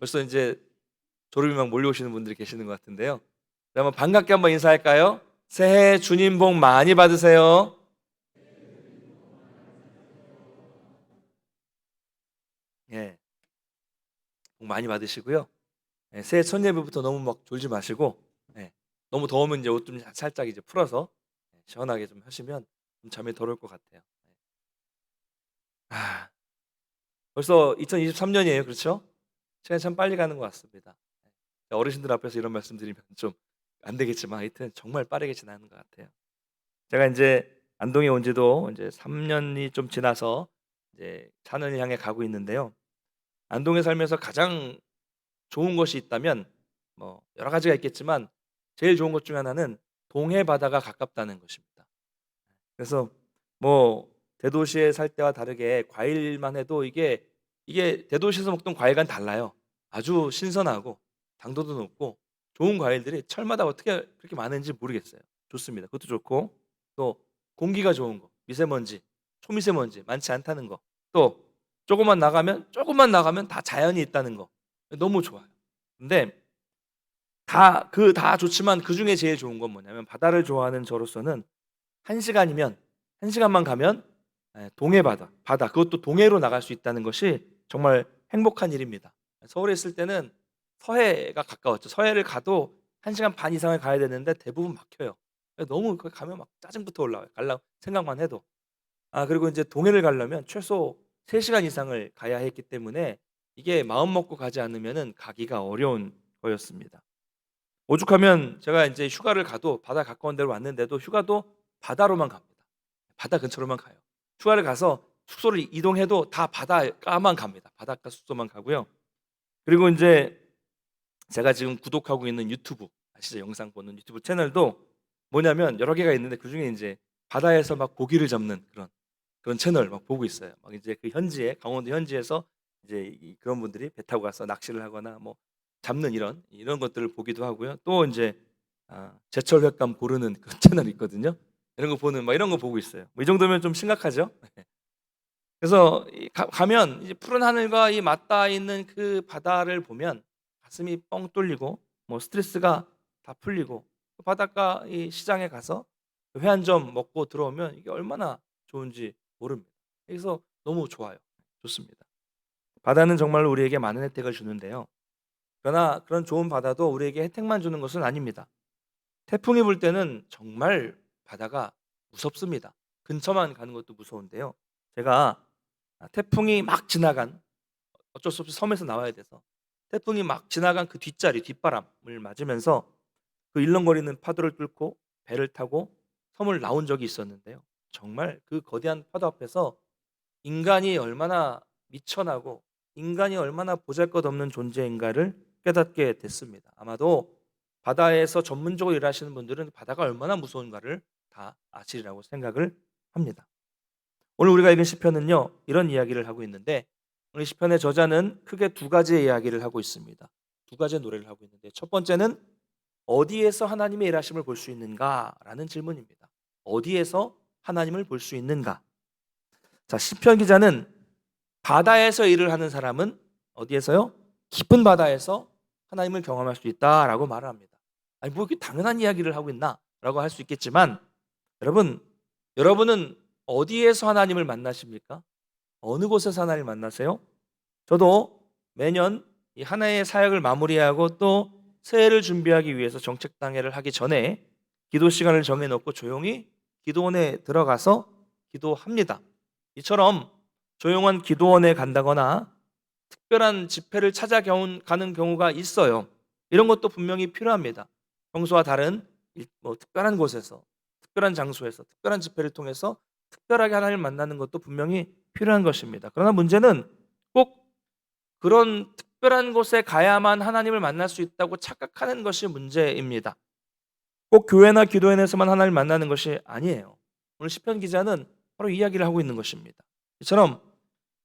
벌써 이제 졸음이 막 몰려오시는 분들이 계시는 것 같은데요. 한번 반갑게 한번 인사할까요? 새해 주님 복 많이 받으세요. 예, 복 많이 받으시고요. 예, 새해 첫 예배부터 너무 막 졸지 마시고, 예, 너무 더우면 이제 옷 좀 살짝 이제 풀어서 시원하게 좀 하시면 좀 잠이 덜 올 것 같아요. 아, 벌써 2023년이에요, 그렇죠? 시간이 참 빨리 가는 것 같습니다. 어르신들 앞에서 이런 말씀드리면 좀 안 되겠지만 하여튼 정말 빠르게 지나는 것 같아요. 제가 인제 안동에 온 지도 인제 3 년이 좀 지나서 이제 산을 향해 가고 있는데요. 안동에 살면서 가장 좋은 것이 있다면 뭐 여러 가지가 있겠지만 제일 좋은 것 중에 하나는 동해 바다가 가깝다는 것입니다. 그래서 뭐 대도시에 살 때와 다르게 과일만 해도 이게 대도시에서 먹던 과일과는 달라요. 아주 신선하고 당도도 높고 좋은 과일들이 철마다 어떻게 그렇게 많은지 모르겠어요. 좋습니다. 그것도 좋고 또 공기가 좋은 거, 미세먼지, 초미세먼지 많지 않다는 거. 또 조금만 나가면 다 자연이 있다는 거. 너무 좋아요. 근데 다 좋지만 그중에 제일 좋은 건 뭐냐면 바다를 좋아하는 저로서는 1 시간이면 1 시간만 가면 동해 바다 그것도 동해로 나갈 수 있다는 것이 정말 행복한 일입니다. 서울에 있을 때는 서해가 가까웠죠. 서해를 가도 1 시간 반 이상을 가야 되는데 대부분 막혀요. 너무 거기 가면 막 짜증부터 올라와요. 가려고 생각만 해도. 그리고 인제 동해를 가려면 최소 3 시간 이상을 가야 했기 때문에 이게 마음 먹고 가지 않으면은 가기가 어려운 거였습니다. 오죽하면 제가 인제 휴가를 가도 바다 가까운 데로 왔는데도 휴가도 바다로만 갑니다. 바다 근처로만 가요. 휴가를 가서 숙소를 이동해도 다 바닷가만 갑니다. 바닷가 숙소만 가고요. 그리고 인제 제가 지금 구독하고 있는 유튜브 아시죠? 영상 보는 유튜브 채널도 뭐냐면 여러 개가 있는데 그중에 인제 바다에서 막 고기를 잡는 그런 채널 막 보고 있어요. 막 이제 그 현지에 강원도 현지에서 이제 그런 분들이 배 타고 가서 낚시를 하거나 뭐 잡는 이런 것들을 보기도 하고요. 또 인제 제철 횟감 고르는 그 채널이 있거든요. 이런 거 보는 막 이런 거 보고 있어요. 뭐 이 정도면 좀 심각하죠? 그래서 이 가면 이제 푸른 하늘과 이 맞닿아 있는 그 바다를 보면 가슴이 뻥 뚫리고 뭐 스트레스가 다 풀리고 그 바닷가 이 시장에 가서 회 한 점 먹고 들어오면 이게 얼마나 좋은지 모릅니다. 그래서 너무 좋아요. 좋습니다. 바다는 정말로 우리에게 많은 혜택을 주는데요. 그러나 그런 좋은 바다도 우리에게 혜택만 주는 것은 아닙니다. 태풍이 불 때는 정말 바다가 무섭습니다. 근처만 가는 것도 무서운데요. 제가 태풍이 막 지나간 어쩔 수 없이 섬에서 나와야 돼서 태풍이 막 지나간 그 뒷바람을 맞으면서 그 일렁거리는 파도를 뚫고 배를 타고 섬을 나온 적이 있었는데요. 정말 그 거대한 파도 앞에서 인간이 얼마나 미천하고 인간이 얼마나 보잘것없는 존재인가를 깨닫게 됐습니다. 아마도 바다에서 전문적으로 일하시는 분들은 바다가 얼마나 무서운가를 다 아시리라고 생각을 합니다. 오늘 우리가 읽은 시편은요. 이런 이야기를 하고 있는데 오늘 시편의 저자는 크게 두 가지의 이야기를 하고 있습니다. 두 가지의 노래를 하고 있는데 첫 번째는 어디에서 하나님의 일하심을 볼 수 있는가라는 질문입니다. 어디에서 하나님을 볼 수 있는가? 자, 시편 기자는 바다에서 일을 하는 사람은 어디에서요? 깊은 바다에서 하나님을 경험할 수 있다라고 말을 합니다. 아니 뭐 이렇게 당연한 이야기를 하고 있나라고 할 수 있겠지만 여러분은 어디에서 하나님을 만나십니까? 어느 곳에서 하나님을 만나세요? 저도 매년 이 하나의 사역을 마무리하고 또 새해를 준비하기 위해서 정책 당회를 하기 전에 기도 시간을 정해 놓고 조용히 기도원에 들어가서 기도합니다. 이처럼 조용한 기도원에 간다거나 특별한 집회를 가는 경우가 있어요. 이런 것도 분명히 필요합니다. 평소와 다른 뭐 특별한 곳에서, 특별한 장소에서, 특별한 집회를 통해서 특별하게 하나님을 만나는 것도 분명히 필요한 것입니다. 그러나 문제는 꼭 그런 특별한 곳에 가야만 하나님을 만날 수 있다고 착각하는 것이 문제입니다. 꼭 교회나 기도원에서만 하나님을 만나는 것이 아니에요. 오늘 시편 기자는 바로 이 이야기를 하고 있는 것입니다. 이처럼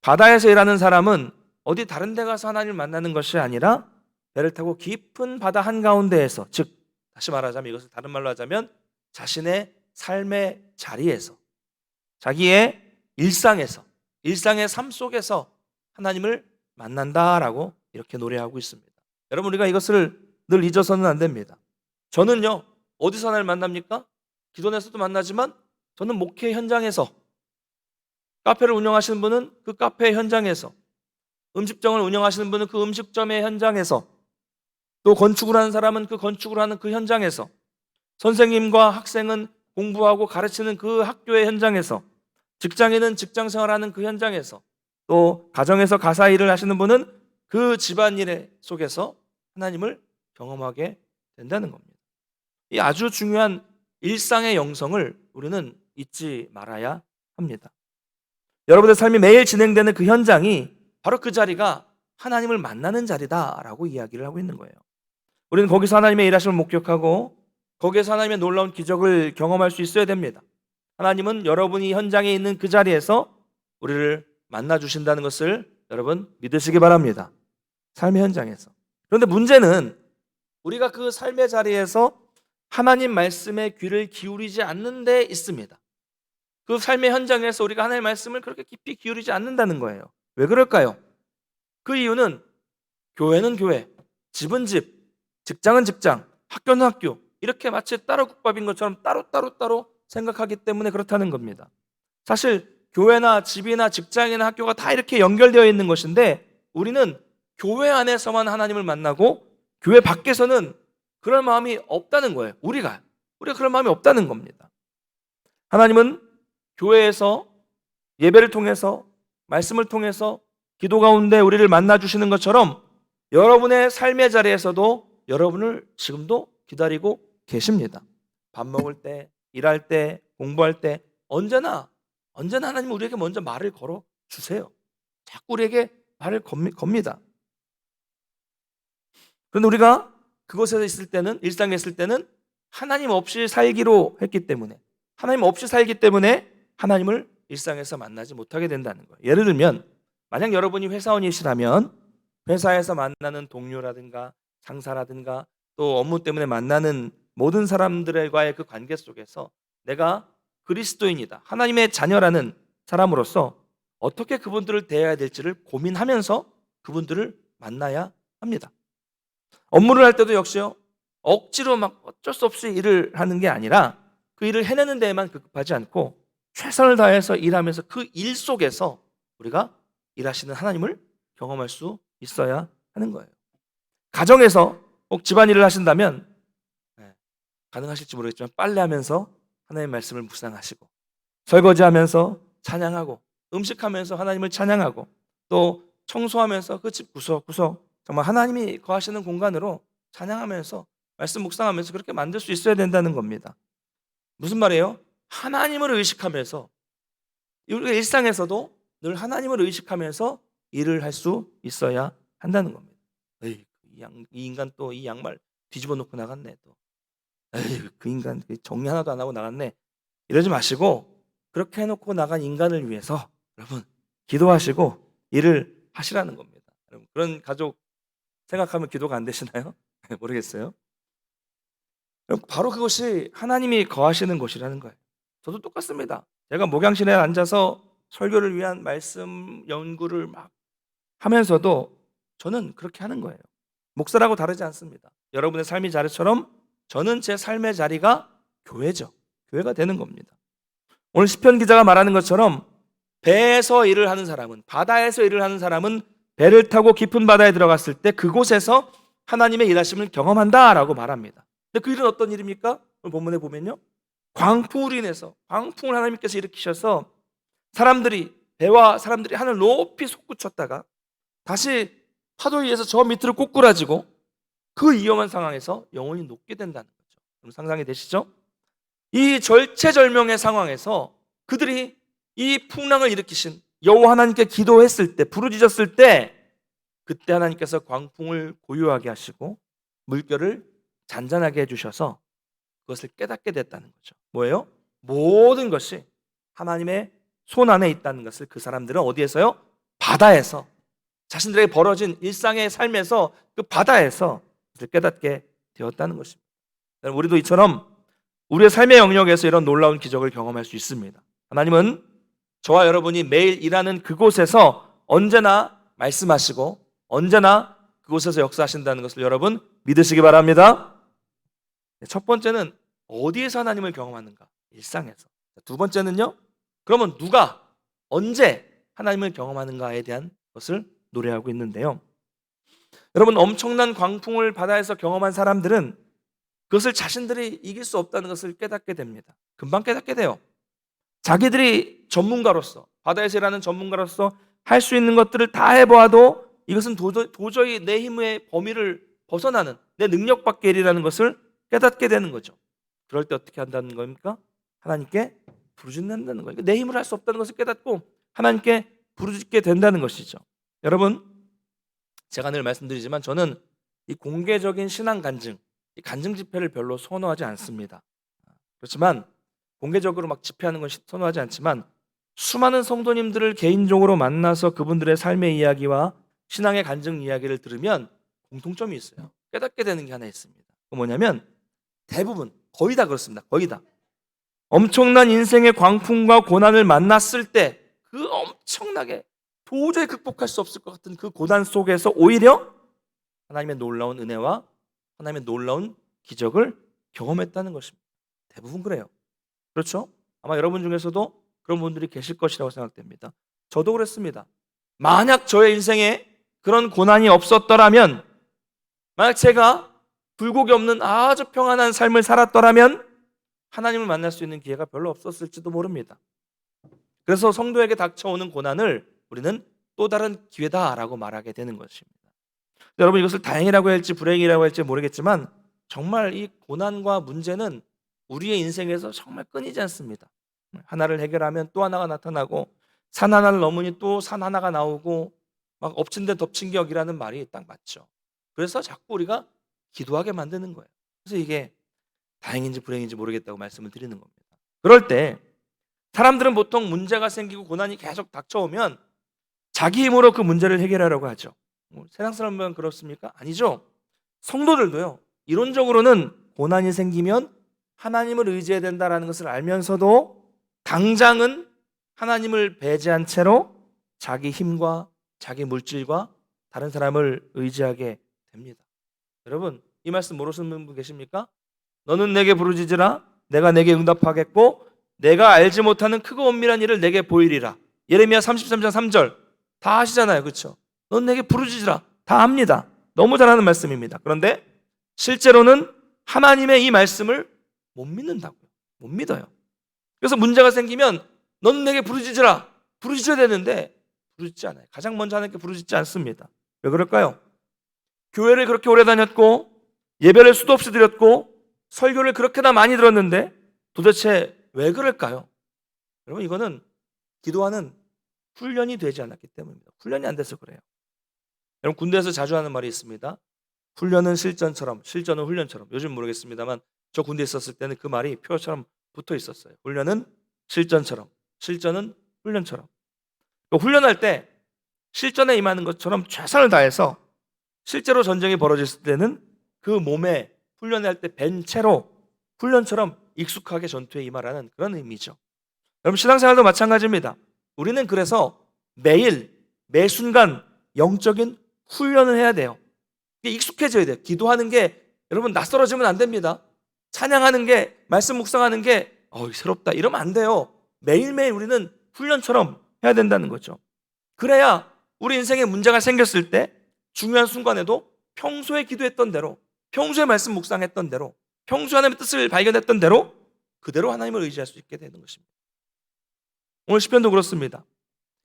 바다에서 일하는 사람은 어디 다른 데 가서 하나님을 만나는 것이 아니라 배를 타고 깊은 바다 한가운데에서, 즉 다시 말하자면 이것을 다른 말로 하자면 자신의 삶의 자리에서, 자기의 일상의 삶 속에서 하나님을 만난다라고 이렇게 노래하고 있습니다. 여러분, 우리가 이것을 늘 잊어서는 안 됩니다. 저는요, 어디서 하나님을 만납니까? 기도원에서도 만나지만 저는 목회 현장에서, 카페를 운영하시는 분은 그 카페 현장에서, 음식점을 운영하시는 분은 그 음식점의 현장에서, 또 건축을 하는 사람은 그 건축을 하는 그 현장에서, 선생님과 학생은 공부하고 가르치는 그 학교의 현장에서, 직장인은 직장 생활하는 그 현장에서, 또 가정에서 가사 일을 하시는 분은 그 집안일 속에서 하나님을 경험하게 된다는 겁니다. 이 아주 중요한 일상의 영성을 우리는 잊지 말아야 합니다. 여러분의 삶이 매일 진행되는 그 현장이 바로 그 자리가 하나님을 만나는 자리다라고 이야기를 하고 있는 거예요. 우리는 거기서 하나님의 일하심을 목격하고 거기에서 하나님의 놀라운 기적을 경험할 수 있어야 됩니다. 하나님은 여러분이 현장에 있는 그 자리에서 우리를 만나 주신다는 것을 여러분 믿으시기 바랍니다. 삶의 현장에서. 그런데 문제는 우리가 그 삶의 자리에서 하나님 말씀에 귀를 기울이지 않는 데 있습니다. 그 삶의 현장에서 우리가 하나님의 말씀을 그렇게 깊이 기울이지 않는다는 거예요. 왜 그럴까요? 그 이유는 교회는 교회, 집은 집, 직장은 직장, 학교는 학교, 이렇게 마치 따로국밥인 것처럼 따로 생각하기 때문에 그렇다는 겁니다. 사실 교회나 집이나 직장이나 학교가 다 이렇게 연결되어 있는 것인데 우리는 교회 안에서만 하나님을 만나고 교회 밖에서는 그럴 마음이 없다는 거예요. 우리가 그럴 마음이 없다는 겁니다. 하나님은 교회에서 예배를 통해서 말씀을 통해서 기도 가운데 우리를 만나 주시는 것처럼 여러분의 삶의 자리에서도 여러분을 지금도 기다리고 계십니다. 밥 먹을 때, 일할 때, 공부할 때 언제나 하나님은 우리에게 먼저 말을 걸어 주세요. 자꾸 우리에게 말을 겁니다. 그런데 우리가 그곳에 있을 때는, 일상에 있을 때는 하나님 없이 살기로 했기 때문에, 하나님 없이 살기 때문에 하나님을 일상에서 만나지 못하게 된다는 거예요. 예를 들면 만약 여러분이 회사원이시라면 회사에서 만나는 동료라든가 상사라든가 또 업무 때문에 만나는 모든 사람들과의 그 관계 속에서 내가 그리스도인이다, 하나님의 자녀라는 사람으로서 어떻게 그분들을 대해야 될지를 고민하면서 그분들을 만나야 합니다. 업무를 할 때도 역시요, 억지로 막 어쩔 수 없이 일을 하는 게 아니라 그 일을 해내는 데에만 급급하지 않고 최선을 다해서 일하면서 그 일 속에서 우리가 일하시는 하나님을 경험할 수 있어야 하는 거예요. 가정에서 꼭 집안일을 하신다면 가능하실지 모르겠지만 빨래하면서 하나님의 말씀을 묵상하시고, 설거지하면서 찬양하고, 음식하면서 하나님을 찬양하고, 또 청소하면서 그 집 구석구석 정말 하나님이 거하시는 공간으로 찬양하면서 말씀 묵상하면서 그렇게 만들 수 있어야 된다는 겁니다. 무슨 말이에요? 하나님을 의식하면서, 우리가 일상에서도 늘 하나님을 의식하면서 일을 할 수 있어야 한다는 겁니다. 에이, 이 인간 또 이 양말 뒤집어 놓고 나갔네. 또 에이, 그 인간 정리 하나도 안 하고 나갔네. 이러지 마시고 그렇게 해놓고 나간 인간을 위해서 여러분 기도하시고 일을 하시라는 겁니다. 여러분, 그런 가족 생각하면 기도가 안 되시나요? 모르겠어요. 바로 그것이 하나님이 거하시는 곳이라는 거예요. 저도 똑같습니다. 제가 목양실에 앉아서 설교를 위한 말씀 연구를 막 하면서도 저는 그렇게 하는 거예요. 목사라고 다르지 않습니다. 여러분의 삶의 자리처럼 저는 제 삶의 자리가 교회죠. 교회가 되는 겁니다. 오늘 시편 기자가 말하는 것처럼 배에서 일을 하는 사람은, 바다에서 일을 하는 사람은 배를 타고 깊은 바다에 들어갔을 때 그곳에서 하나님의 일하심을 경험한다라고 말합니다. 근데 그 일은 어떤 일입니까? 오늘 본문에 보면요, 광풍으로 인해서, 광풍을 하나님께서 일으키셔서 배와 사람들이 하늘 높이 솟구쳤다가 다시 파도에 의해서 저 밑으로 꼬꾸라지고 그 위험한 상황에서 영혼이 녹게 된다는 거죠. 여러분 상상이 되시죠? 이 절체절명의 상황에서 그들이 이 풍랑을 일으키신 여호와 하나님께 기도했을 때, 부르짖었을 때, 그때 하나님께서 광풍을 고요하게 하시고 물결을 잔잔하게 해주셔서 그것을 깨닫게 됐다는 거죠. 뭐예요? 모든 것이 하나님의 손 안에 있다는 것을 그 사람들은 어디에서요? 바다에서, 자신들에게 벌어진 일상의 삶에서 그 바다에서 그것을 깨닫게 되었다는 것입니다. 우리도 이처럼 우리의 삶의 영역에서 이런 놀라운 기적을 경험할 수 있습니다. 하나님은 저와 여러분이 매일 일하는 그곳에서 언제나 말씀하시고 언제나 그곳에서 역사하신다는 것을 여러분 믿으시기 바랍니다. 첫 번째는 어디에서 하나님을 경험하는가? 일상에서. 두 번째는요, 그러면 누가 언제 하나님을 경험하는가에 대한 것을 노래하고 있는데요. 여러분, 엄청난 광풍을 바다에서 경험한 사람들은 그것을 자신들이 이길 수 없다는 것을 깨닫게 됩니다. 금방 깨닫게 돼요. 자기들이 전문가로서, 바다에서 일하는 전문가로서 할 수 있는 것들을 다 해보아도 이것은 도저히 내 힘의 범위를 벗어나는 내 능력 밖의 일이라는 것을 깨닫게 되는 거죠. 그럴 때 어떻게 한다는 겁니까? 하나님께 부르짖는다는 거예요. 내 힘으로 할 수 없다는 것을 깨닫고 하나님께 부르짖게 된다는 것이죠. 여러분, 제가 늘 말씀드리지만 저는 이 공개적인 신앙 간증, 이 간증 집회를 별로 선호하지 않습니다. 그렇지만 공개적으로 막 집회하는 건 선호하지 않지만 수많은 성도님들을 개인적으로 만나서 그분들의 삶의 이야기와 신앙의 간증 이야기를 들으면 공통점이 있어요. 깨닫게 되는 게 하나 있습니다. 그 뭐냐면 대부분, 거의 다 그렇습니다. 거의 다. 엄청난 인생의 광풍과 고난을 만났을 때 그 엄청나게 도저히 극복할 수 없을 것 같은 그 고난 속에서 오히려 하나님의 놀라운 은혜와 하나님의 놀라운 기적을 경험했다는 것입니다. 대부분 그래요. 그렇죠? 아마 여러분 중에서도 그런 분들이 계실 것이라고 생각됩니다. 저도 그랬습니다. 만약 저의 인생에 그런 고난이 없었더라면, 만약 제가 굴곡이 없는 아주 평안한 삶을 살았더라면 하나님을 만날 수 있는 기회가 별로 없었을지도 모릅니다. 그래서 성도에게 닥쳐오는 고난을 우리는 또 다른 기회다라고 말하게 되는 것입니다. 여러분, 이것을 다행이라고 할지 불행이라고 할지 모르겠지만 정말 이 고난과 문제는 우리의 인생에서 정말 끊이지 않습니다. 하나를 해결하면 또 하나가 나타나고 산 하나를 넘으니 또 산 하나가 나오고 막 엎친 데 덮친 격이라는 말이 딱 맞죠. 그래서 자꾸 우리가 기도하게 만드는 거예요. 그래서 이게 다행인지 불행인지 모르겠다고 말씀을 드리는 겁니다. 그럴 때 사람들은 보통 문제가 생기고 고난이 계속 닥쳐오면 자기 힘으로 그 문제를 해결하려고 하죠. 세상 사람만 그렇습니까? 아니죠. 성도들도요. 이론적으로는 고난이 생기면 하나님을 의지해야 된다는 것을 알면서도 당장은 하나님을 배제한 채로 자기 힘과 자기 물질과 다른 사람을 의지하게 됩니다. 여러분, 이 말씀 모르시는 분 계십니까? 너는 내게 부르짖으라 내가 내게 응답하겠고 내가 알지 못하는 크고 엄밀한 일을 내게 보이리라. 예레미야 33장 3절 다 아시잖아요. 그렇죠? 넌 내게 부르짖으라. 다 압니다. 너무 잘하는 말씀입니다. 그런데 실제로는 하나님의 이 말씀을 못 믿는다고요. 못 믿어요. 그래서 문제가 생기면 넌 내게 부르짖으라. 부르짖어야 되는데 부르짖지 않아요. 가장 먼저 하나님께 부르짖지 않습니다. 왜 그럴까요? 교회를 그렇게 오래 다녔고 예배를 수도 없이 드렸고 설교를 그렇게나 많이 들었는데 도대체 왜 그럴까요? 여러분, 이거는 기도하는 훈련이 되지 않았기 때문입니다. 훈련이 안 돼서 그래요. 여러분, 군대에서 자주 하는 말이 있습니다. 훈련은 실전처럼, 실전은 훈련처럼. 요즘 모르겠습니다만 저 군대에 있었을 때는 그 말이 표처럼 붙어 있었어요. 훈련은 실전처럼, 실전은 훈련처럼. 훈련할 때 실전에 임하는 것처럼 최선을 다해서 실제로 전쟁이 벌어졌을 때는 그 몸에 훈련할 때 벤 채로 훈련처럼 익숙하게 전투에 임하라는 그런 의미죠. 여러분, 신앙생활도 마찬가지입니다. 우리는 그래서 매일 매 순간 영적인 훈련을 해야 돼요. 익숙해져야 돼요. 기도하는 게 여러분 낯설어지면 안 됩니다. 찬양하는 게, 말씀 묵상하는 게 새롭다 이러면 안 돼요. 매일매일 우리는 훈련처럼 해야 된다는 거죠. 그래야 우리 인생에 문제가 생겼을 때 중요한 순간에도 평소에 기도했던 대로, 평소에 말씀 묵상했던 대로, 평소에 하나님의 뜻을 발견했던 대로 그대로 하나님을 의지할 수 있게 되는 것입니다. 오늘 시편도 그렇습니다.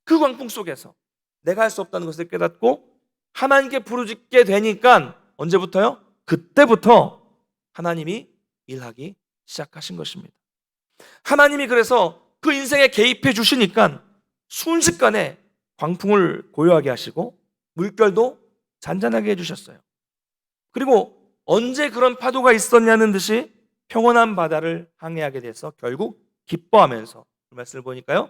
그 광풍 속에서 내가 할 수 없다는 것을 깨닫고 하나님께 부르짖게 되니까 언제부터요? 그때부터 하나님이 일하기 시작하신 것입니다. 하나님이 그래서 그 인생에 개입해 주시니까 순식간에 광풍을 고요하게 하시고 물결도 잔잔하게 해주셨어요. 그리고 언제 그런 파도가 있었냐는 듯이 평온한 바다를 항해하게 돼서 결국 기뻐하면서 그 말씀을 보니까요,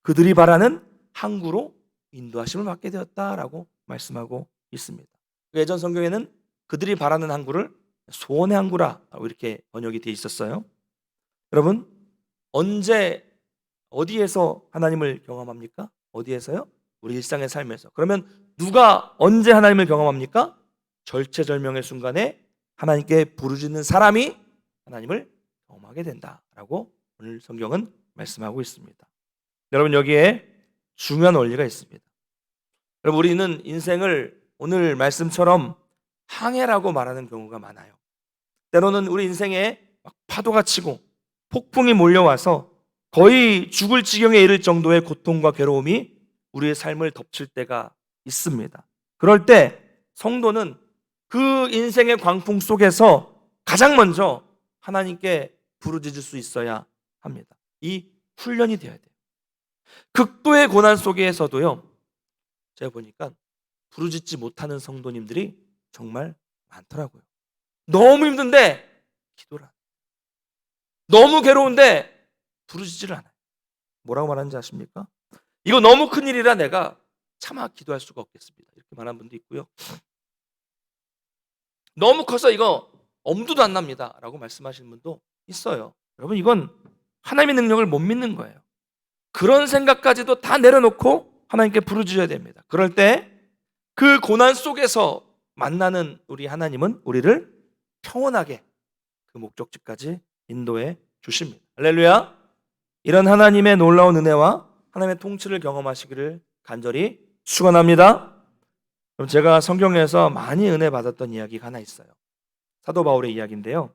그들이 바라는 항구로 인도하심을 받게 되었다라고 말씀하고 있습니다. 예전 성경에는 그들이 바라는 항구를 소원의 항구라고 이렇게 번역이 되어 있었어요. 여러분, 언제 어디에서 하나님을 경험합니까? 어디에서요? 우리 일상의 삶에서. 그러면 누가 언제 하나님을 경험합니까? 절체절명의 순간에 하나님께 부르짖는 사람이 하나님을 경험하게 된다라고 오늘 성경은 말씀하고 있습니다. 여러분, 여기에 중요한 원리가 있습니다. 여러분, 우리는 인생을 오늘 말씀처럼 항해라고 말하는 경우가 많아요. 때로는 우리 인생에 막 파도가 치고 폭풍이 몰려와서 거의 죽을 지경에 이를 정도의 고통과 괴로움이 우리의 삶을 덮칠 때가 있습니다. 그럴 때 성도는 그 인생의 광풍 속에서 가장 먼저 하나님께 부르짖을 수 있어야 합니다. 이 훈련이 되어야 돼요. 극도의 고난 속에서도요, 제가 보니까 부르짖지 못하는 성도님들이 정말 많더라고요. 너무 힘든데 기도를 안 해요. 너무 괴로운데 부르짖지를 않아요. 뭐라고 말하는지 아십니까? 이거 너무 큰일이라 내가 차마 기도할 수가 없겠습니다. 이렇게 말하는 분도 있고요. 너무 커서 이거 엄두도 안 납니다 라고 말씀하시는 분도 있어요. 여러분, 이건 하나님의 능력을 못 믿는 거예요. 그런 생각까지도 다 내려놓고 하나님께 부르짖어야 됩니다. 그럴 때 그 고난 속에서 만나는 우리 하나님은 우리를 평온하게 그 목적지까지 인도해 주십니다. 할렐루야. 이런 하나님의 놀라운 은혜와 하나님의 통치를 경험하시기를 간절히 축원합니다. 그럼 제가 성경에서 많이 은혜 받았던 이야기가 하나 있어요. 사도 바울의 이야기인데요.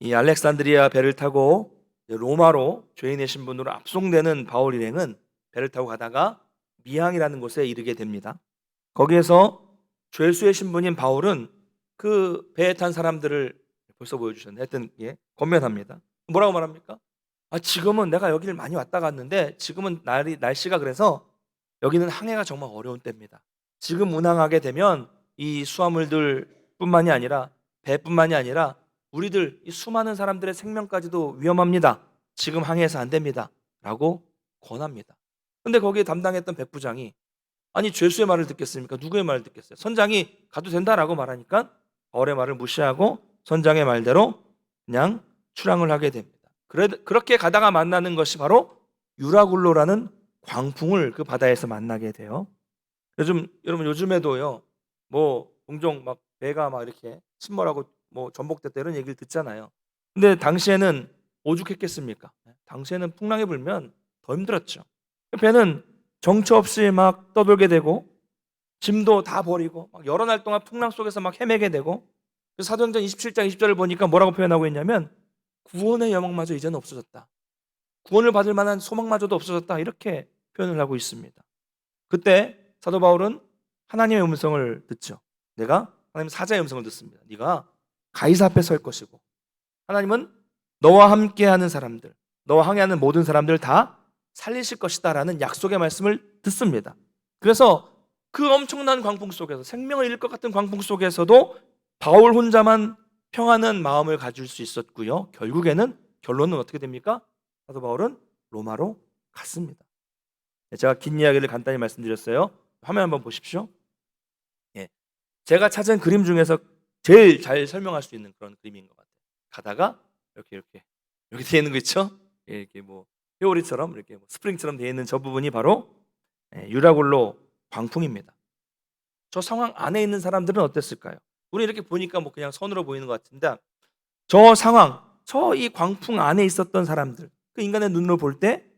이 알렉산드리아 배를 타고 로마로 죄인의 신분으로 압송되는 바울 일행은 배를 타고 가다가 미항이라는 곳에 이르게 됩니다. 거기에서 죄수의 신분인 바울은 그 배에 탄 사람들을 벌써 보여주셨네. 하여튼 권면합니다. 뭐라고 말합니까? 지금은 내가 여기를 많이 왔다 갔는데 지금은 날씨가 그래서 여기는 항해가 정말 어려운 때입니다. 지금 운항하게 되면 이 수화물들 뿐만이 아니라 배뿐만이 아니라 우리들 이 수많은 사람들의 생명까지도 위험합니다. 지금 항해해서 안 됩니다 라고 권합니다. 근데 거기에 담당했던 백부장이 아니, 죄수의 말을 듣겠습니까? 누구의 말을 듣겠어요? 선장이 가도 된다라고 말하니까 바울의 말을 무시하고 선장의 말대로 그냥 출항을 하게 됩니다. 그렇게 가다가 만나는 것이 바로 유라굴로라는 광풍을 그 바다에서 만나게 돼요. 여러분, 요즘에도요, 뭐 종종 막 배가 막 이렇게 침몰하고 뭐 전복됐다 이런 얘기를 듣잖아요. 근데 당시에는 오죽했겠습니까? 당시에는 풍랑이 불면 더 힘들었죠. 배는 정처 없이 막 떠돌게 되고 짐도 다 버리고 막 여러 날 동안 풍랑 속에서 막 헤매게 되고, 사도행전 27장 20절을 보니까 뭐라고 표현하고 있냐면 구원의 여망마저 이제는 없어졌다. 구원을 받을 만한 소망마저도 없어졌다. 이렇게 표현을 하고 있습니다. 그때 사도 바울은 하나님의 음성을 듣죠. 내가 하나님 사자의 음성을 듣습니다. 네가 가이사 앞에 설 것이고 하나님은 너와 함께하는 사람들, 너와 항해하는 모든 사람들 다 살리실 것이다 라는 약속의 말씀을 듣습니다. 그래서 그 엄청난 광풍 속에서, 생명을 잃을 것 같은 광풍 속에서도 바울 혼자만 평안한 마음을 가질 수 있었고요. 결론은 어떻게 됩니까? 사도 바울은 로마로 갔습니다. 제가 긴 이야기를 간단히 말씀드렸어요. 화면 한번 보십시오. 제가 찾은 그림 중에서 제일 잘 설명할 수 있는 그런 그림인 것 같아요. 가다가 이렇게 되어 있는 거 있죠? 이렇게 뭐 회오리처럼 이렇게 스프링처럼 되어 있는 저 부분이 바로 유라굴로 광풍입니다. 저 상황 안에 있는 사람들은 어땠을까요? 우리 이렇게 보니까 뭐 그냥 선으로 보이는 것 같은데 저 상황, 저 이 광풍 안에 있었던 사람들, 그 인간의 눈으로 볼 때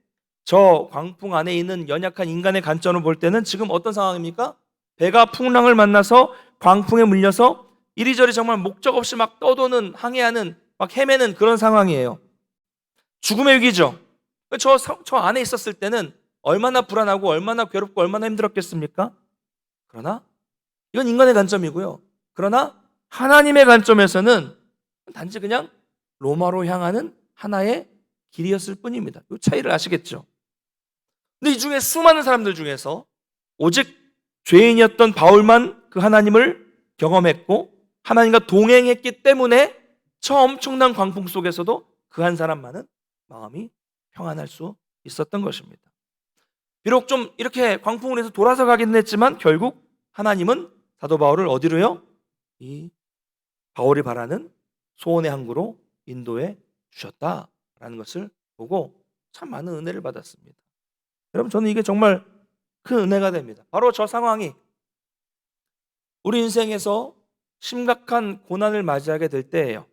저 광풍 안에 있는 연약한 인간의 관점으로 볼 때는 지금 어떤 상황입니까? 배가 풍랑을 만나서 광풍에 물려서 이리저리 정말 목적 없이 막 떠도는, 항해하는, 막 헤매는 그런 상황이에요. 죽음의 위기죠. 저 안에 있었을 때는 얼마나 불안하고 얼마나 괴롭고 얼마나 힘들었겠습니까? 그러나 이건 인간의 관점이고요. 그러나 하나님의 관점에서는 단지 그냥 로마로 향하는 하나의 길이었을 뿐입니다. 이 차이를 아시겠죠? 근데 이 중에 수많은 사람들 중에서 오직 죄인이었던 바울만 그 하나님을 경험했고 하나님과 동행했기 때문에 저 엄청난 광풍 속에서도 그 한 사람만은 마음이 평안할 수 있었던 것입니다. 비록 좀 이렇게 광풍을 해서 돌아서 가긴 했지만 결국 하나님은 사도 바울을 어디로요? 이 바울이 바라는 소원의 항구로 인도해 주셨다라는 것을 보고 참 많은 은혜를 받았습니다. 여러분, 저는 이게 정말 큰 은혜가 됩니다. 바로 저 상황이 우리 인생에서 심각한 고난을 맞이하게 될 때예요.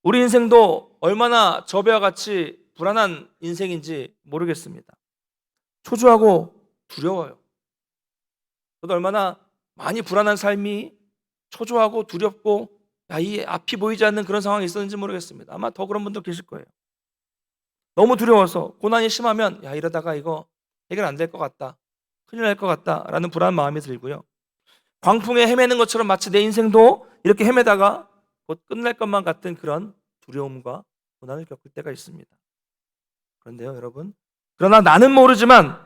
우리 인생도 얼마나 저배와 같이 불안한 인생인지 모르겠습니다. 초조하고 두려워요. 저도 얼마나 많이 불안한 삶이 초조하고 두렵고 이 앞이 보이지 않는 그런 상황이 있었는지 모르겠습니다. 아마 더 그런 분도 계실 거예요. 너무 두려워서 고난이 심하면 이러다가 이거 해결 안 될 것 같다. 큰일 날 것 같다라는 불안한 마음이 들고요. 광풍에 헤매는 것처럼 마치 내 인생도 이렇게 헤매다가 곧 끝날 것만 같은 그런 두려움과 고난을 겪을 때가 있습니다. 그런데요, 여러분. 그러나 나는 모르지만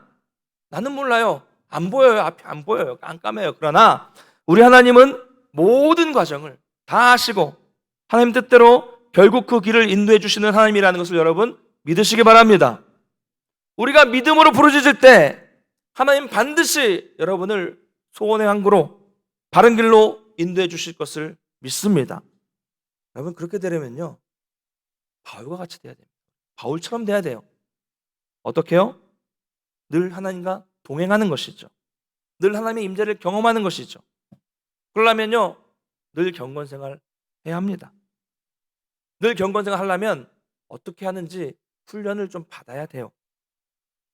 나는 몰라요. 안 보여요. 앞이 안 보여요. 깜깜해요. 그러나 우리 하나님은 모든 과정을 다 아시고 하나님 뜻대로 결국 그 길을 인도해 주시는 하나님이라는 것을 여러분 믿으시기 바랍니다. 우리가 믿음으로 부르짖을 때 하나님 반드시 여러분을 소원의 항구로 바른 길로 인도해 주실 것을 믿습니다. 여러분 그렇게 되려면요 바울과 같이 돼야 됩니다. 바울처럼 돼야 돼요. 어떻게요? 늘 하나님과 동행하는 것이죠. 늘 하나님의 임재를 경험하는 것이죠. 그러려면요 늘 경건생활 해야 합니다. 늘 경건생활 하려면 어떻게 하는지 훈련을 좀 받아야 돼요.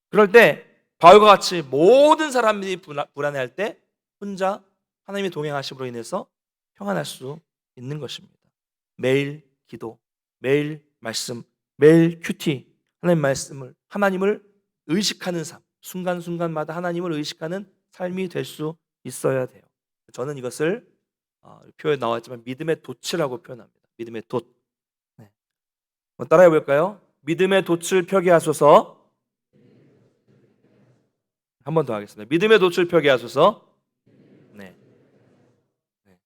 그럴 때 바울과 같이 모든 사람들이 불안해할 때 혼자 하나님의 동행하심으로 인해서 평안할 수 있는 것입니다. 매일 기도, 매일 말씀, 매일 큐티, 하나님을 의식하는 삶, 순간순간마다 하나님을 의식하는 삶이 될 수 있어야 돼요. 저는 이것을 표에 나왔지만 믿음의 돛이라고 표현합니다. 믿음의 돛. 네. 한번 따라해 볼까요? 믿음의 돛을 펴게 하소서. 한 번 더 하겠습니다. 믿음의 돛을 펴게 하소서. 네. 네.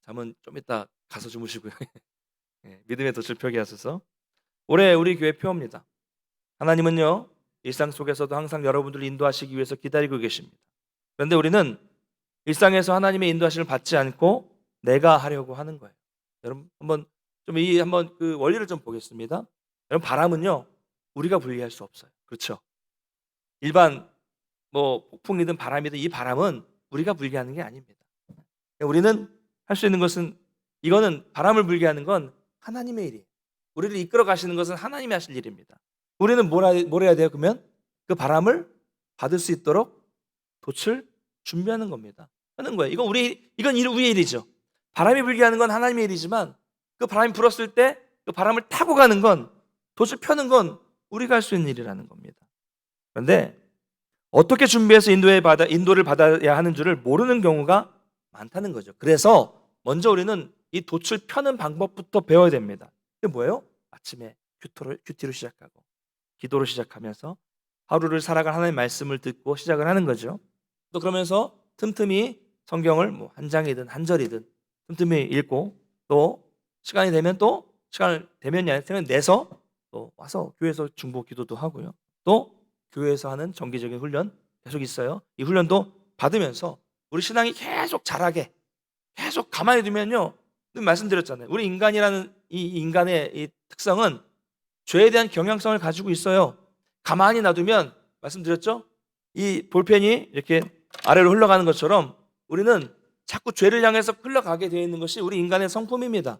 잠은 좀 이따 가서 주무시고요. 네. 믿음의 돛을 펴게 하소서. 올해 우리 교회 표입니다. 하나님은요 일상 속에서도 항상 여러분들을 인도하시기 위해서 기다리고 계십니다. 그런데 우리는 일상에서 하나님의 인도하심을 받지 않고 내가 하려고 하는 거예요. 여러분 한번 그 원리를 좀 보겠습니다. 여러분 바람은요 우리가 분리할 수 없어요. 그렇죠? 일반 폭풍이든 바람이든 이 바람은 우리가 분리하는 게 아닙니다. 우리는 할 수 있는 것은 이거는 바람을 분리하는 건 하나님의 일이에요. 우리를 이끌어 가시는 것은 하나님이 하실 일입니다. 우리는 뭘 해야 돼요? 그러면 그 바람을 받을 수 있도록 돛을 준비하는 겁니다. 하는 거예요. 이건 우리의 일이죠. 바람이 불게 하는 건 하나님의 일이지만 그 바람이 불었을 때 그 바람을 타고 가는 건 돛을 펴는 건 우리가 할 수 있는 일이라는 겁니다. 그런데 어떻게 준비해서 인도를 받아야 하는 줄을 모르는 경우가 많다는 거죠. 그래서 먼저 우리는 이 돛을 펴는 방법부터 배워야 됩니다. 그게 뭐예요? 아침에 큐티로 시작하고 기도로 시작하면서 하루를 살아갈 하나님의 말씀을 듣고 시작을 하는 거죠. 또 그러면서 틈틈이 성경을 한 장이든 한 절이든 틈틈이 읽고 또 시간이 되면 시간을 내서 또 와서 교회에서 중보 기도도 하고요. 또 교회에서 하는 정기적인 훈련 계속 있어요. 이 훈련도 받으면서 우리 신앙이 계속 자라게 계속 가만히 두면요. 말씀드렸잖아요. 우리 인간이라는 이 인간의 이 특성은 죄에 대한 경향성을 가지고 있어요. 가만히 놔두면 말씀드렸죠? 이 볼펜이 이렇게 아래로 흘러가는 것처럼 우리는 자꾸 죄를 향해서 흘러가게 되어 있는 것이 우리 인간의 성품입니다.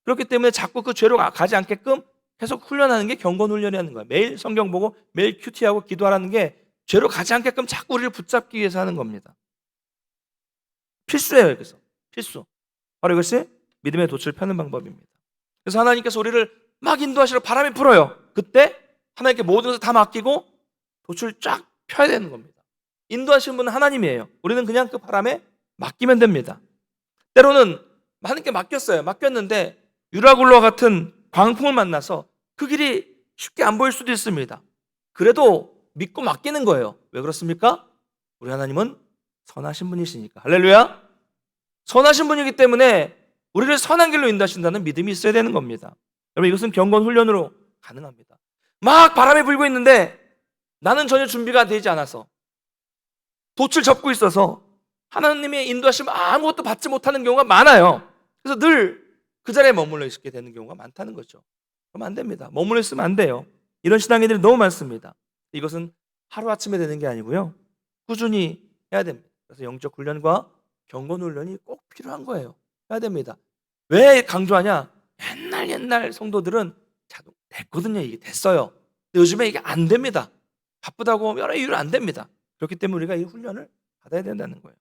그렇기 때문에 자꾸 그 죄로 가지 않게끔 계속 훈련하는 게 경건 훈련이라는 거예요. 매일 성경 보고 매일 큐티하고 기도하라는 게 죄로 가지 않게끔 자꾸 우리를 붙잡기 위해서 하는 겁니다. 필수예요. 여기서 필수. 바로 이것이 믿음의 돛을 펴는 방법입니다. 그래서 하나님께서 우리를 막 인도하시러 바람이 불어요. 그때 하나님께 모든 것을 다 맡기고 돛을 쫙 펴야 되는 겁니다. 인도하시는 분은 하나님이에요. 우리는 그냥 그 바람에 맡기면 됩니다. 때로는 하나님께 맡겼는데 유라굴로와 같은 광풍을 만나서 그 길이 쉽게 안 보일 수도 있습니다. 그래도 믿고 맡기는 거예요. 왜 그렇습니까? 우리 하나님은 선하신 분이시니까. 할렐루야. 선하신 분이기 때문에 우리를 선한 길로 인도하신다는 믿음이 있어야 되는 겁니다. 여러분 이것은 경건 훈련으로 가능합니다. 막 바람이 불고 있는데 나는 전혀 준비가 되지 않아서 돛을 접고 있어서 하나님의 인도하심을 아무것도 받지 못하는 경우가 많아요. 그래서 늘 그 자리에 머물러 있게 되는 경우가 많다는 거죠. 그러면 안 됩니다. 머물러 있으면 안 돼요. 이런 신앙인들이 너무 많습니다. 이것은 하루아침에 되는 게 아니고요. 꾸준히 해야 됩니다. 그래서 영적 훈련과 경건 훈련이 꼭 필요한 거예요. 해야 됩니다. 왜 강조하냐? 옛날 성도들은 자동 됐거든요. 이게 됐어요. 근데 요즘에 이게 안 됩니다. 바쁘다고 여러 이유로 안 됩니다. 그렇기 때문에 우리가 이 훈련을 받아야 된다는 거예요.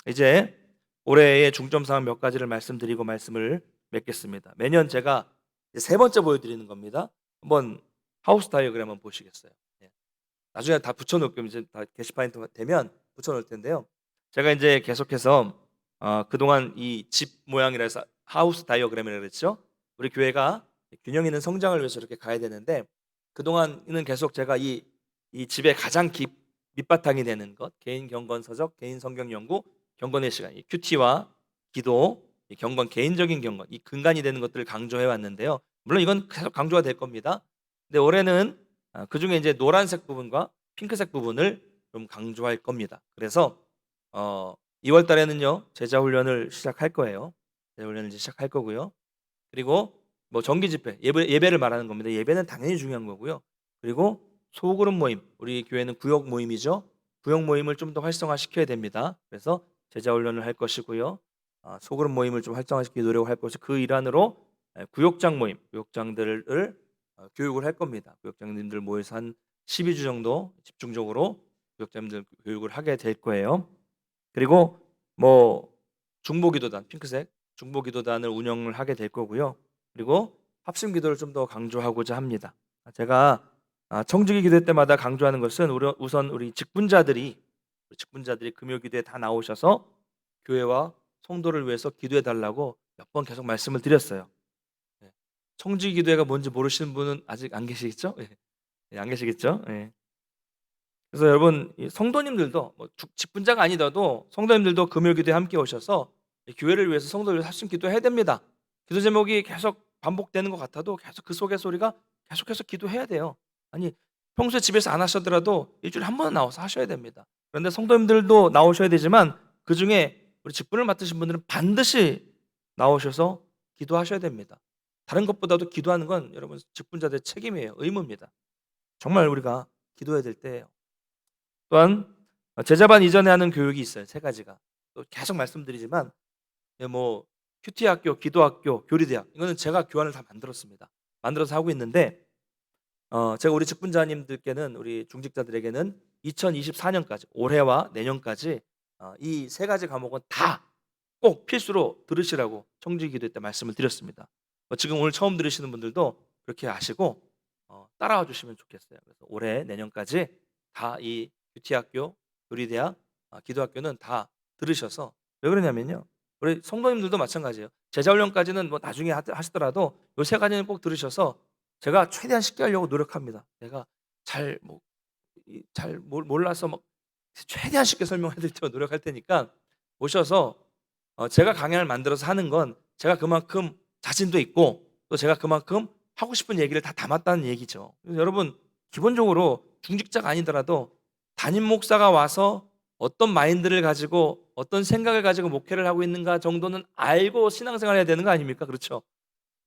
이제 올해의 중점 사항 몇 가지를 말씀드리고 말씀을 맺겠습니다. 매년 제가 이제 세 번째 보여드리는 겁니다. 한번 하우스 다이어그램 한번 보시겠어요? 예. 나중에 다 붙여놓을게요. 이제 다 게시판이 되면 붙여놓을 텐데요. 제가 이제 계속해서 그동안 이 집 모양이라 해서 하우스 다이어그램이라고 그랬죠. 우리 교회가 균형 있는 성장을 위해서 이렇게 가야 되는데 그동안은 계속 제가 이 집의 가장 밑바탕이 되는 것, 개인 경건 서적, 개인 성경 연구, 경건의 시간, 이 큐티와 기도, 이 경건, 개인적인 경건, 이 근간이 되는 것들을 강조해 왔는데요. 물론 이건 계속 강조가 될 겁니다. 근데 올해는 그 중에 이제 노란색 부분과 핑크색 부분을 좀 강조할 겁니다. 그래서 2월 달에는요 제자 훈련을 시작할 거예요. 제자 훈련을 이제 시작할 거고요. 그리고 뭐 정기 집회, 예배를 말하는 겁니다. 예배는 당연히 중요한 거고요. 그리고 소그룹 모임, 우리 교회는 구역 모임이죠. 구역 모임을 좀 더 활성화시켜야 됩니다. 그래서 제자 훈련을 할 것이고요. 소그룹 모임을 좀 활성화시키기 노력을 할 것이 그 일환으로 구역장 모임, 구역장들을 교육을 할 겁니다. 구역장님들 모여서 한 12주 정도 집중적으로 구역장님들 교육을 하게 될 거예요. 그리고 뭐 중보기도단, 핑크색 중보기도단을 운영을 하게 될 거고요. 그리고 합심기도를 좀 더 강조하고자 합니다. 제가 청주기 기도 때마다 강조하는 것은 우선 우리 직분자들이 금요기도에 다 나오셔서 교회와 성도를 위해서 기도해 달라고 몇 번 계속 말씀을 드렸어요. 예. 청주기 기도회가 뭔지 모르시는 분은 아직 안 계시겠죠? 예. 예, 안 계시겠죠? 예. 그래서 여러분 이 성도님들도 뭐 직분자가 아니더라도 성도님들도 금요기도에 함께 오셔서 교회를 위해서 성도를 합심 기도해야 됩니다. 기도 제목이 계속 반복되는 것 같아도 계속 그 속에서 우리가 계속해서 기도해야 돼요. 아니 평소에 집에서 안 하셨더라도 일주일에 한 번은 나와서 하셔야 됩니다. 그런데 성도님들도 나오셔야 되지만 그중에 우리 직분을 맡으신 분들은 반드시 나오셔서 기도하셔야 됩니다. 다른 것보다도 기도하는 건 여러분 직분자들의 책임이에요. 의무입니다. 정말 우리가 기도해야 될 때예요. 또한 제자반 이전에 하는 교육이 있어요. 세 가지가. 또 계속 말씀드리지만 뭐 큐티 학교, 기도학교, 교리대학 이거는 제가 교환을 다 만들었습니다. 만들어서 하고 있는데 제가 우리 직분자님들께는 우리 중직자들에게는 2024년까지 올해와 내년까지 이 세 가지 과목은 다 꼭 필수로 들으시라고 청주기도 때 말씀을 드렸습니다. 지금 오늘 처음 들으시는 분들도 그렇게 아시고 따라와 주시면 좋겠어요. 그래서 올해 내년까지 다 이 큐티학교, 교리대학, 기도학교는 다 들으셔서 왜 그러냐면요. 우리 성도님들도 마찬가지예요. 제자훈련까지는 뭐 나중에 하시더라도 요 세 가지는 꼭 들으셔서 제가 최대한 쉽게 하려고 노력합니다. 내가 잘 몰라서 막 최대한 쉽게 설명해 드리려고 노력할 테니까 오셔서 제가 강연을 만들어서 하는 건 제가 그만큼 자신도 있고 또 제가 그만큼 하고 싶은 얘기를 다 담았다는 얘기죠. 그래서 여러분 기본적으로 중직자가 아니더라도 담임 목사가 와서 어떤 마인드를 가지고 어떤 생각을 가지고 목회를 하고 있는가 정도는 알고 신앙생활을 해야 되는 거 아닙니까? 그렇죠?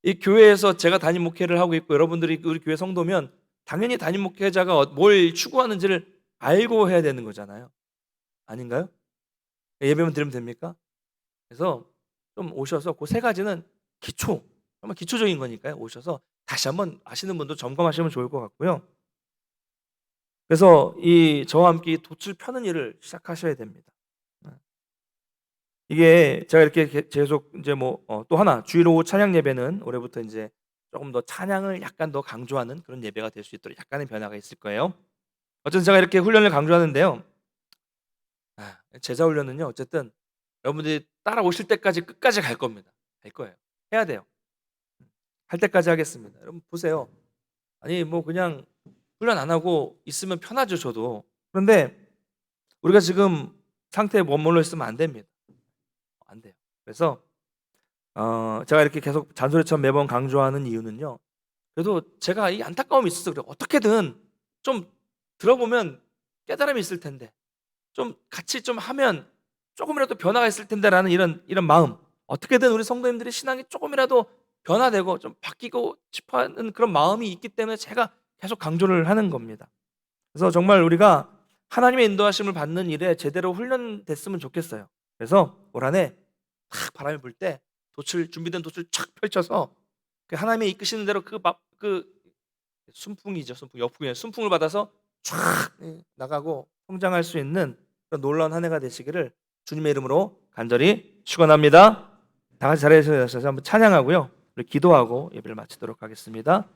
이 교회에서 제가 담임 목회를 하고 있고 여러분들이 우리 교회 성도면 당연히 담임 목회자가 뭘 추구하는지를 알고 해야 되는 거잖아요. 아닌가요? 예배만 드리면 됩니까? 그래서 좀 오셔서 그 세 가지는 정말 기초적인 거니까요. 오셔서 다시 한번 아시는 분도 점검하시면 좋을 것 같고요. 그래서 저와 함께 돛을 펴는 일을 시작하셔야 됩니다. 이게 제가 이렇게 계속 이제 뭐 또 하나 주일 오후 찬양 예배는 올해부터 이제 조금 더 찬양을 약간 더 강조하는 그런 예배가 될 수 있도록 약간의 변화가 있을 거예요. 어쨌든 제가 이렇게 훈련을 강조하는데요. 제자 훈련은요. 어쨌든 여러분들이 따라오실 때까지 끝까지 갈 겁니다. 갈 거예요. 해야 돼요. 할 때까지 하겠습니다. 여러분 보세요. 아니 뭐 그냥 훈련 안 하고 있으면 편하죠, 저도. 그런데 우리가 지금 상태에 머물러 있으면 안 됩니다. 안 돼요. 그래서 제가 이렇게 계속 잔소리처럼 매번 강조하는 이유는요. 그래도 제가 이 안타까움이 있어서 그래요. 어떻게든 좀 들어보면 깨달음이 있을 텐데 좀 같이 좀 하면 조금이라도 변화가 있을 텐데라는 이런 마음. 어떻게든 우리 성도님들의 신앙이 조금이라도 변화되고 좀 바뀌고 싶어하는 그런 마음이 있기 때문에 제가 계속 강조를 하는 겁니다. 그래서 정말 우리가 하나님의 인도하심을 받는 일에 제대로 훈련됐으면 좋겠어요. 그래서 올 한해 탁 바람이 불 때 준비된 돛을 촥 펼쳐서 그 하나님의 이끄시는 대로 그 순풍이죠. 순풍을 받아서 촥 나가고 성장할 수 있는 그런 놀라운 한 해가 되시기를 주님의 이름으로 간절히 축원합니다. 다 같이 자리에서 한번 찬양하고요. 우리 기도하고 예배를 마치도록 하겠습니다.